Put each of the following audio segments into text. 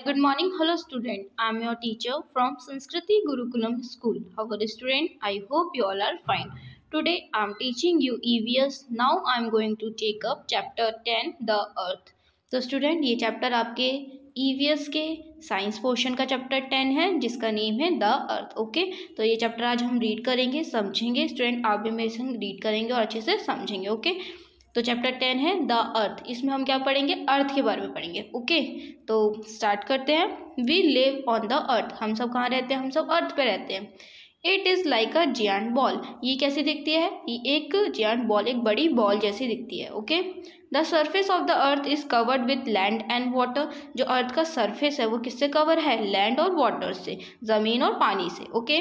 Good morning, hello student. I am your teacher from Sanskriti Gurukulam School. Our student, I hope you all are fine. Today I am teaching you EVS. Now I am going to take up chapter 10, the earth. तो student ये chapter आपके EVS के science portion का chapter 10 है जिसका name है the earth. Okay, तो ये चैप्टर आज हम रीड करेंगे, समझेंगे. स्टूडेंट आप भी मेरे संग रीड करेंगे और अच्छे से समझेंगे. ओके, तो चैप्टर 10 है द अर्थ. इसमें हम क्या पढ़ेंगे? अर्थ के बारे में पढ़ेंगे. ओके, तो स्टार्ट करते हैं. We live on the earth. हम सब कहाँ रहते हैं? हम सब अर्थ पे रहते हैं. It is like a giant ball. ये कैसी दिखती है? ये एक जियांट बॉल, एक बड़ी बॉल जैसी दिखती है. Okay, the surface of the earth is covered with land and water. जो अर्थ का सर्फेस है वो किससे कवर है? लैंड और वाटर से, ज़मीन और पानी से. Okay,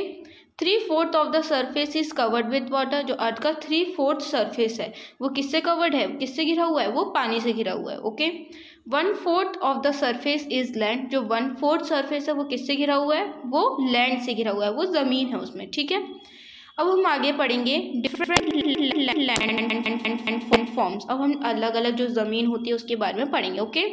3/4 of the surface is covered with water. जो अर्थ का 3/4 सर्फेस है वो किससे कवर्ड है? किससे घिरा हुआ है? वो पानी से घिरा हुआ है. Okay, 1/4 of the surface is land. जो 1/4 सर्फेस है वो किससे घिरा हुआ है? वो लैंड से घिरा हुआ है, वो ज़मीन है उसमें. ठीक है, अब हम आगे पढ़ेंगे डिफरेंट लैंड फॉर्म्स. अब हम अलग अलग जो ज़मीन होती है उसके बारे में पढ़ेंगे. Okay,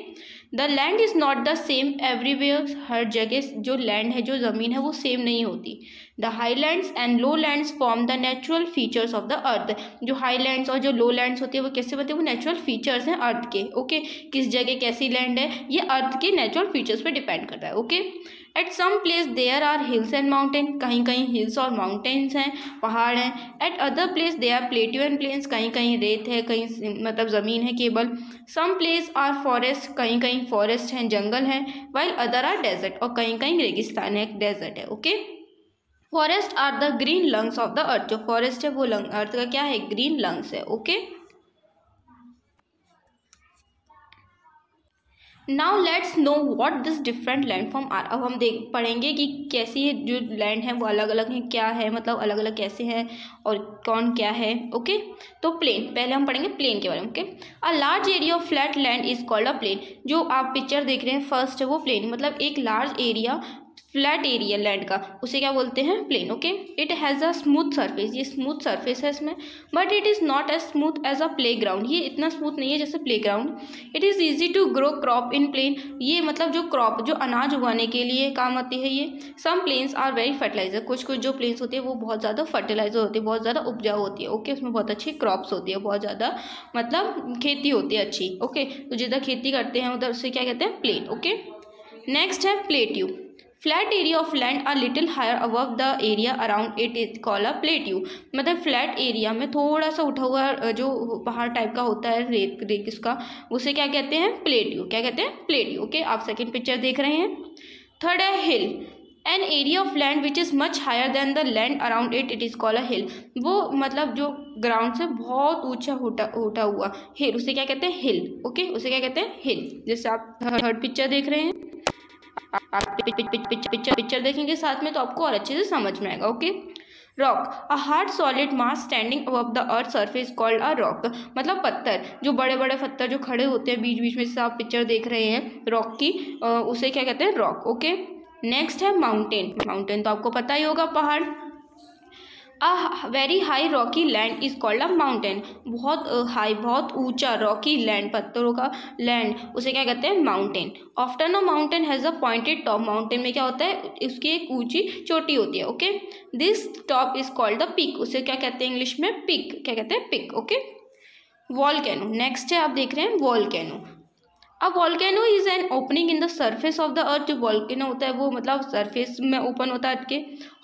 the land is not the same everywhere. हर जगह जो लैंड है, जो ज़मीन है, वो सेम नहीं होती. The highlands and low lands form the natural features of the earth. जो हाईलैंड्स और जो लो लैंड्स होती है वो कैसे होते हैं? वो नेचुरल फीचर्स हैं अर्थ के. ओके, किस जगह कैसी लैंड है ये अर्थ के नेचुरल फीचर्स पे डिपेंड करता है. Okay, at some place there are hills and mountain. कहीं कहीं हिल्स और माउंटेन्स हैं, पहाड़ हैं. At other place they are plateau and plains. कहीं कहीं रेत है, कहीं मतलब ज़मीन है केवल. Some place are forest. कहीं कहीं फॉरेस्ट हैं, जंगल हैं. While other are desert. और कहीं कहीं रेगिस्तान है, डेजर्ट है. Okay, forest are the green lungs of the earth. जो फॉरेस्ट है वो अर्थ का क्या है? ग्रीन लंग्स है. Okay, now let's know what this different land form are. अब हम पढ़ेंगे कि कैसी जो लैंड है वो अलग अलग हैं, क्या है, मतलब अलग अलग कैसे हैं और कौन क्या है. ओके, तो प्लेन, पहले हम पढ़ेंगे प्लेन के बारे में. Okay, a large area of flat land is called a plain. जो आप पिक्चर देख रहे हैं फर्स्ट है वो प्लेन, मतलब एक large area, flat area land का, उसे क्या बोलते हैं? Plain. Okay, it has a smooth surface. ये स्मूथ सरफेस है इसमें, but it is not as smooth as a play ground. ये इतना स्मूथ नहीं है जैसे play ground. It is easy to grow crop in plain. ये मतलब जो क्रॉप, जो अनाज उगाने के लिए काम आती है ये. सम प्लेन्स आर वेरी फर्टिलाइजर. कुछ कुछ जो प्लेन्स होती है वो बहुत ज़्यादा फर्टिलाइजर होती है, बहुत ज़्यादा उपजाऊ होती है. ओके, उसमें बहुत अच्छी क्रॉप्स होती है, बहुत ज़्यादा मतलब खेती होती है अच्छी. ओके, तो जिधर खेती करते हैं उधर से क्या कहते हैं? प्लेन. ओके, नेक्स्ट है plateau. Flat area of land are little higher above the area around it is called a plateau. मतलब फ्लैट एरिया में थोड़ा सा उठा हुआ जो पहाड़ टाइप का होता है, रेत इसका, उसे क्या कहते हैं? प्लेट्यू. क्या कहते हैं? प्लेट्यू. ओके, आप सेकंड पिक्चर देख रहे हैं. थर्ड है hill. An area of land which is much higher than the land around it is called a hill. वो मतलब जो ग्राउंड से बहुत ऊंचा उठा हुआ हिल, उसे क्या कहते हैं? हिल. ओके, उसे क्या कहते हैं? हिल. जैसे आप थर्ड पिक्चर देख रहे हैं, आप पिक्चर देखेंगे साथ में तो आपको और अच्छे से समझ में आएगा. Okay, rock. A hard solid mass standing above the earth surface called a rock. मतलब पत्थर, जो बड़े बड़े पत्थर जो खड़े होते हैं बीच बीच में से आप पिक्चर देख रहे हैं रॉक की, उसे क्या कहते हैं? रॉक. ओके, नेक्स्ट है माउंटेन. माउंटेन तो आपको पता ही होगा, पहाड़. A very high Rocky land is called a mountain. बहुत हाई, बहुत ऊंचा रॉकी लैंड, पत्थरों का लैंड, उसे क्या कहते हैं? Mountain. Often a mountain has a pointed top. Mountain में क्या होता है? उसकी एक ऊंची चोटी होती है. Okay, this top is called the peak. उसे क्या कहते हैं इंग्लिश में? पिक. क्या कहते हैं? पिक. Okay, volcano. नेक्स्ट है, आप देख रहे हैं volcano. A volcano is an opening in the surface of the earth. जो वॉल्केनो होता है वो मतलब सरफेस में ओपन होता है अर्थ के.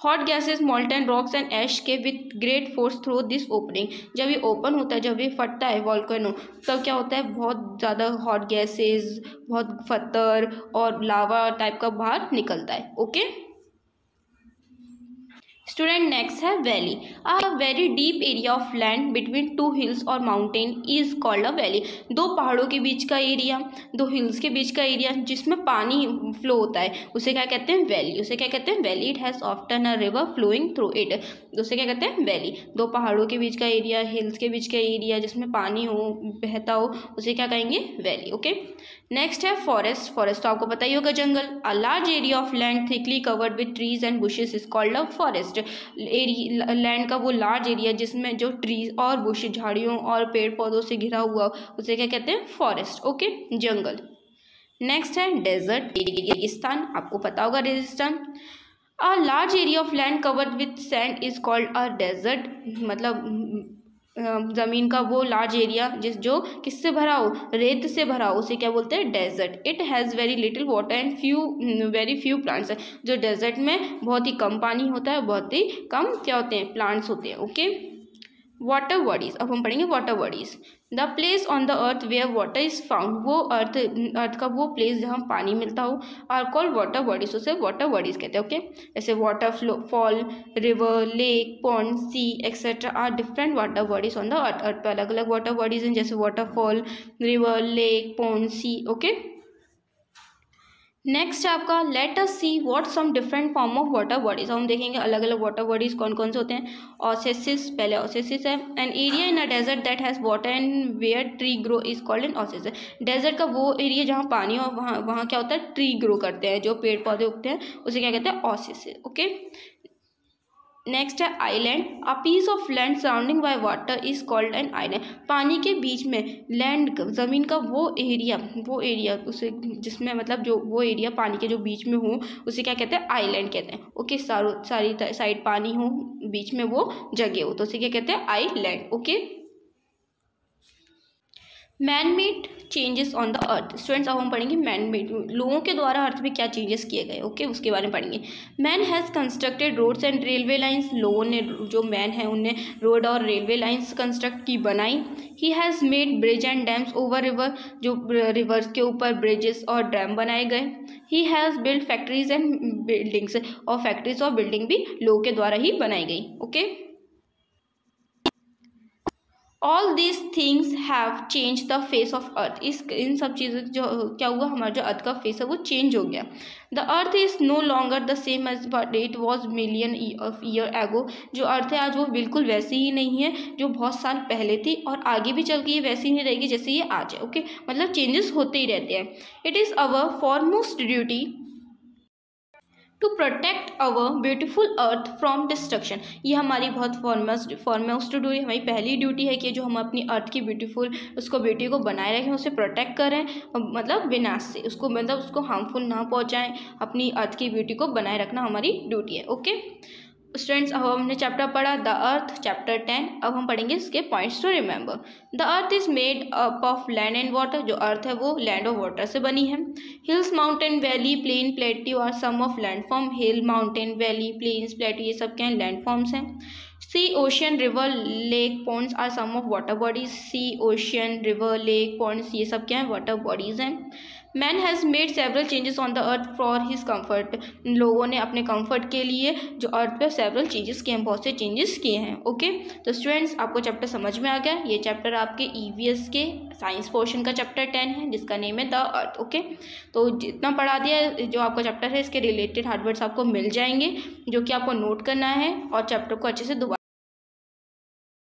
Hot gases, molten rocks and ash के with great force through this opening. जब ये ओपन होता है, जब ये फटता है वॉल्केनो, तब क्या होता है? बहुत ज़्यादा हॉट गैसेज, बहुत पत्थर और लावा टाइप का बाहर निकलता है. ओके, स्टूडेंट नेक्स्ट है valley. A very deep area of land between two hills और mountain is called a valley. दो पहाड़ों के बीच का एरिया, दो हिल्स के बीच का एरिया जिसमें पानी फ्लो होता है, उसे क्या कहते हैं? वैली. उसे क्या कहते हैं? Valley. It has often a river flowing through it. उसे क्या कहते हैं? वैली. दो पहाड़ों के बीच का एरिया, हिल्स के बीच का एरिया जिसमें पानी हो, बहता हो, उसे क्या कहेंगे? वैली. ओके, नेक्स्ट है फॉरेस्ट. फॉरेस्ट तो आपको पता ही होगा, जंगल. A large area of land thickly covered with trees and bushes is called a forest. Land का वो लार्ज एरिया जिसमें जो ट्रीज और बुश, झाड़ियों और पेड़ पौधों से घिरा हुआ, उसे क्या कहते हैं? फॉरेस्ट. ओके, जंगल. नेक्स्ट है डेजर्ट, रेगिस्तान, आपको पता होगा रेगिस्तान। A large area of land covered with sand is called a desert, मतलब ज़मीन का वो लार्ज एरिया जो किससे भरा हो, रेत से भरा हो, उसे क्या बोलते हैं, desert. It has very little water and very few plants, जो डेजर्ट में बहुत ही कम पानी होता है, बहुत ही कम क्या होते हैं, प्लांट्स होते हैं। ओके, वाटर बॉडीज, अब हम पढ़ेंगे water bodies. The place on the earth where water is found, वो अर्थ का वो प्लेस जहाँ पानी मिलता हो आर कॉल्ड वाटर बॉडीज, उसे वाटर बॉडीज कहते हैं। ओके, जैसे water flow, fall, river, lake, pond, sea etcetera are different water bodies on the earth. Earth पे अलग अलग वाटर बॉडीज हैं, जैसे waterfall, river, lake, pond, sea. Okay, next है आपका let us see what some different form of water bodies. हम देखेंगे अलग अलग वाटर बॉडीज कौन कौन से होते हैं। ओसेसिस, पहले ओसेसिस है, an area in a desert that has water and where tree grow is called an oasis. Desert का वो एरिया जहाँ पानी और वहाँ क्या होता है, ट्री ग्रो करते हैं, जो पेड़ पौधे उगते हैं, उसे क्या कहते हैं, ओसेसिस। ओके, नेक्स्ट है island, a piece of land surrounding by water is called an island. पानी के बीच में लैंड, ज़मीन का वो एरिया उसे जिसमें मतलब जो वो एरिया पानी के जो बीच में हो उसे क्या कहते हैं, आइलैंड कहते हैं। ओके, सारी साइड पानी हो, बीच में वो जगह हो, तो उसे क्या कहते हैं, island. Okay, man made changes on the earth. Students, अब हम पढ़ेंगे मैन मेड, लोगों के द्वारा अर्थ में क्या चेंजेस किए गए। ओके, उसके बारे में पढ़ेंगे। Man has constructed roads and railway lines, लोगों ने, जो मैन है उनने रोड और रेलवे लाइंस कंस्ट्रक्ट की, बनाई। He has made bridge and dams over river, जो रिवर्स के ऊपर ब्रिजेस और डैम बनाए गए। He has build factories and buildings, और फैक्ट्रीज और बिल्डिंग भी लोगों के द्वारा ही बनाई गई। Okay, all these things have change the face of earth. इन सब चीज़ों जो क्या हुआ, हमारा जो अर्थ का फेस है वो चेंज हो गया। The earth is no longer the same as but it was million of year ago. जो अर्थ है आज वो बिल्कुल वैसी ही नहीं है जो बहुत साल पहले थी, और आगे भी चल के ये वैसी नहीं रहेगी जैसे ये आज है। ओके, मतलब चेंजेस होते ही रहते हैं। It is our foremost duty to protect our beautiful earth from destruction. ये हमारी बहुत फॉरमोस्ट ड्यूटी, हमारी पहली ड्यूटी है कि जो हम अपनी अर्थ की ब्यूटी को बनाए रखें, उसे प्रोटेक्ट करें, मतलब विनाश से, उसको मतलब उसको हार्मफुल ना पहुंचाएं। अपनी अर्थ की ब्यूटी को बनाए रखना हमारी ड्यूटी है। ओके स्टूडेंट्स, अब हमने चैप्टर पढ़ा द अर्थ, चैप्टर 10। अब हम पढ़ेंगे इसके points to remember. The earth is made up of land and water, जो अर्थ है वो लैंड और वाटर से बनी है। Hills, mountain, valley, plain, plateau are some of landform. Hill, mountain, valley, plains, plateau ये सब क्या हैं, लैंडफॉर्म्स हैं। Sea, ocean, river, lake, ponds are some of water bodies. Sea, ocean, river, lake, ponds ये सब क्या हैं, वाटर बॉडीज हैं। Man has made several changes on the earth for his comfort. लोगों ने अपने कम्फर्ट के लिए जो अर्थ पे सेवरल चेंजेस किए हैं, बहुत से चेंजेस किए हैं। ओके, तो स्टूडेंट्स आपको चैप्टर समझ में आ गया। ये चैप्टर आपके ईवीएस के साइंस पोर्शन का चैप्टर 10 है, जिसका नेम है द अर्थ। ओके, तो जितना पढ़ा दिया जो आपका चैप्टर है, इसके रिलेटेड हार्ड वर्ड्स आपको मिल जाएंगे, जो कि आपको नोट करना है और चैप्टर को अच्छे से दोबारा